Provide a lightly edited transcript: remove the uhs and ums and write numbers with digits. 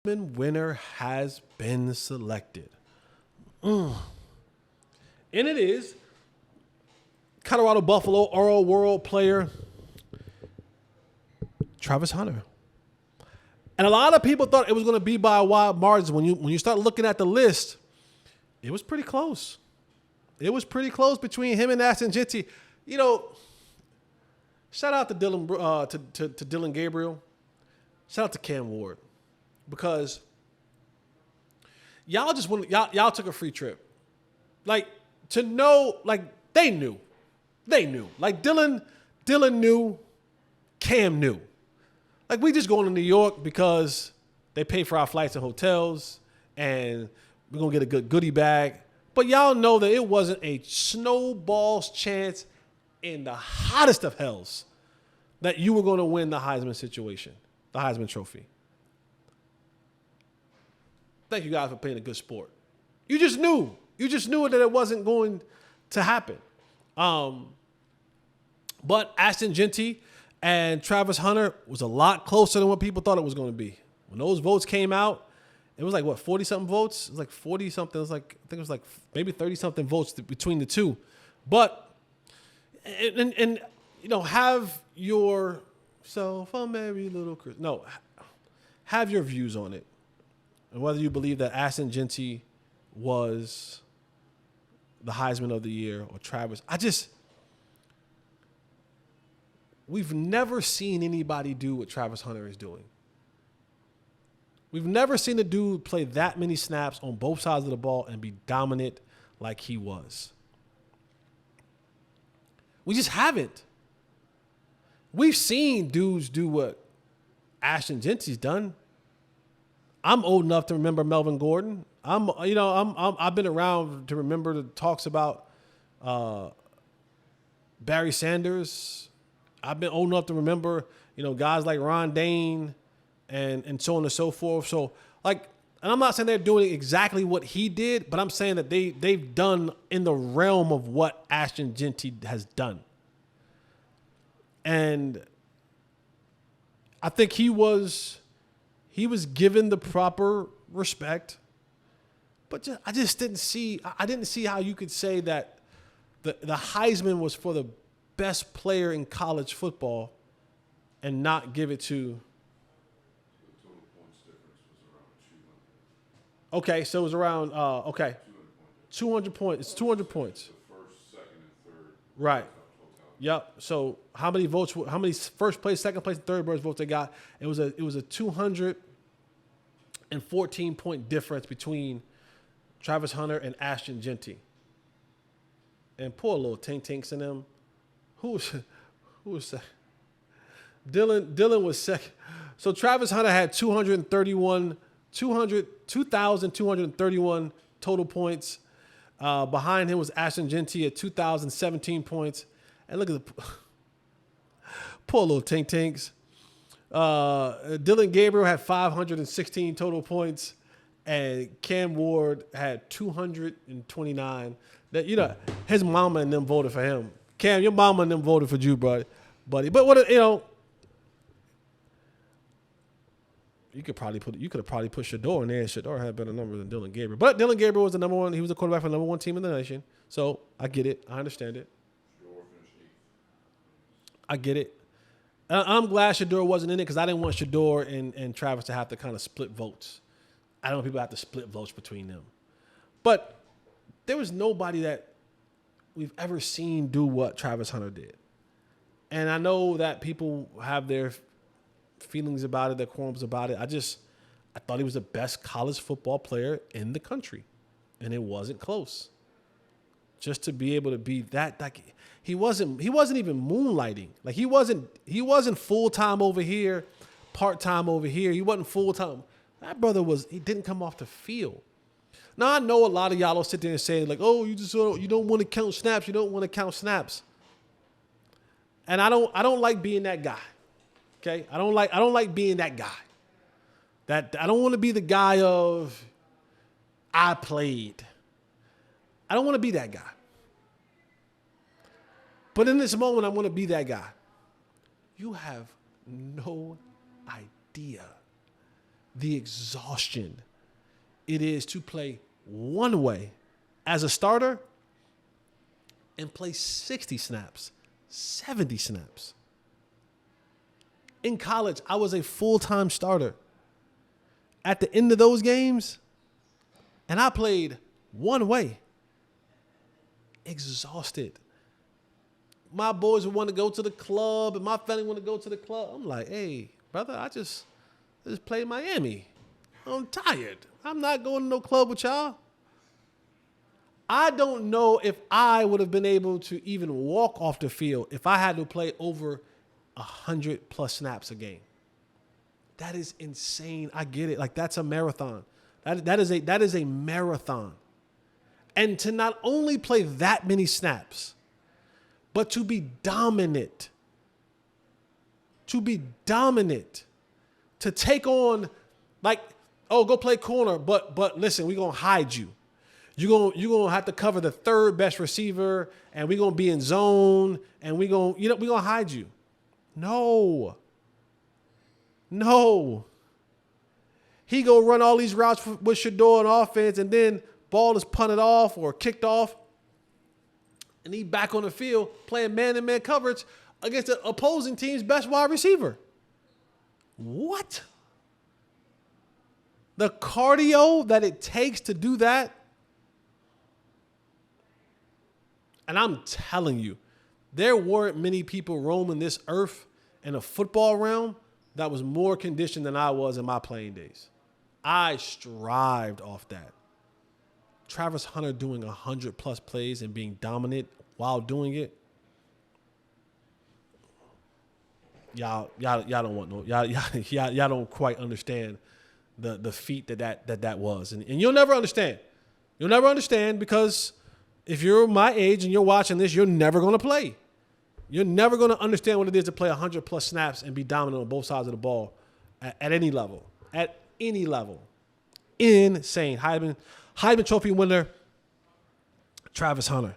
winner has been selected. And it is Colorado Buffalo Oral World player Travis Hunter. And a lot of people thought it was going to be by a wide margin. When you start looking at the list, it was pretty close. It was pretty close between him and Ashton Jeanty. You know, shout out to Dylan to Dylan Gabriel. Shout out to Cam Ward, because y'all took a free trip. Like, to know, like, they knew. Like, Dylan knew, Cam knew. Like, we just going to New York because they pay for our flights and hotels, and we're going to get a good goodie bag. But y'all know that it wasn't a snowball's chance in the hottest of hells that you were going to win the Heisman situation, the Heisman Trophy. Thank you guys for playing a good sport. You just knew. You just knew that it wasn't going to happen. But Ashton Jeanty and Travis Hunter was a lot closer than what people thought it was going to be. When those votes came out, it was like, what, 40-something votes? It was like 40-something. It was like, I think it was like maybe 30-something votes between the two. But, and you know, have yourself a merry little Christmas. No, have your views on it. And whether you believe that Ashton Jeanty was the Heisman of the year or Travis. We've never seen anybody do what Travis Hunter is doing. We've never seen a dude play that many snaps on both sides of the ball and be dominant like he was. We just haven't. We've seen dudes do what Ashton Jeanty's done. I'm old enough to remember Melvin Gordon. I've been around to remember the talks about Barry Sanders. I've been old enough to remember, guys like Ron Dane and so on and so forth. So, and I'm not saying they're doing exactly what he did, but I'm saying that they've done in the realm of what Ashton Jeanty has done. And I think he was given the proper respect, but I didn't see how you could say that the Heisman was for the best player in college football and not give it to. The total points difference was around 200. Okay, so it was around 200 points. It's 200 points. The first, second, and third. Right. Yep. So how many first place, second place, and third place votes they got? It was a 214 point difference between Travis Hunter and Ashton Jeanty. And poor little Tink Tinks in them. Who was second? Dylan was second. So Travis Hunter had 2,231 total points. Behind him was Ashton Jeanty at 2,017 points. And look at the poor little Tink Tinks. Dylan Gabriel had 516 total points, and Cam Ward had 229. That his mama and them voted for him. Cam, your mama and them voted for you, buddy. But what you could have probably put Shador in there. Shador had better numbers than Dylan Gabriel. But Dylan Gabriel was the number one. He was the quarterback for the number one team in the nation. So I get it. I understand it. I get it. I'm glad Shador wasn't in it because I didn't want Shador and Travis to have to kind of split votes. I don't want people to have to split votes between them. But there was nobody that we've ever seen do what Travis Hunter did. And I know that people have their feelings about it, their qualms about it. I thought he was the best college football player in the country. And it wasn't close. Just to be able to be that, like, he wasn't even moonlighting. Like, he wasn't full-time over here, part-time over here. He wasn't full-time. That brother he didn't come off the field. Now, I know a lot of y'all will sit there and say, like, oh, you don't want to count snaps. You don't want to count snaps. And I don't like being that guy. Okay? I don't like being that guy. That I don't want to be the guy of I played. I don't want to be that guy. But in this moment, I want to be that guy. You have no idea the exhaustion it is to play one way as a starter and play 60 snaps, 70 snaps. In college, I was a full-time starter. At the end of those games, and I played one way, exhausted. My boys would want to go to the club, and my family want to go to the club. I'm like, hey, brother, I just played Miami. I'm tired. I'm not going to no club with y'all. I don't know if I would have been able to even walk off the field if I had to play over 100+ snaps a game. That is insane. I get it. Like, that's a marathon. That is a marathon. And to not only play that many snaps, but to be dominant. To take on, like, oh, go play corner, but listen, we're going to hide you. You're gonna have to cover the third best receiver, and we're going to be in zone, and we're going to hide you. No. He go run all these routes with Shador on offense, and then ball is punted off or kicked off, and he back on the field playing man-to-man coverage against the opposing team's best wide receiver. What? The cardio that it takes to do that. And I'm telling you, there weren't many people roaming this earth in a football realm that was more conditioned than I was in my playing days. I strived off that. Travis Hunter doing 100+ plays and being dominant while doing it. Y'all don't want no, y'all don't quite understand the feat that was. And you'll never understand. You'll never understand because if you're my age and you're watching this, you're never going to play. You're never going to understand what it is to play 100+ snaps and be dominant on both sides of the ball at any level. At any level. Insane. Heisman Trophy winner, Travis Hunter.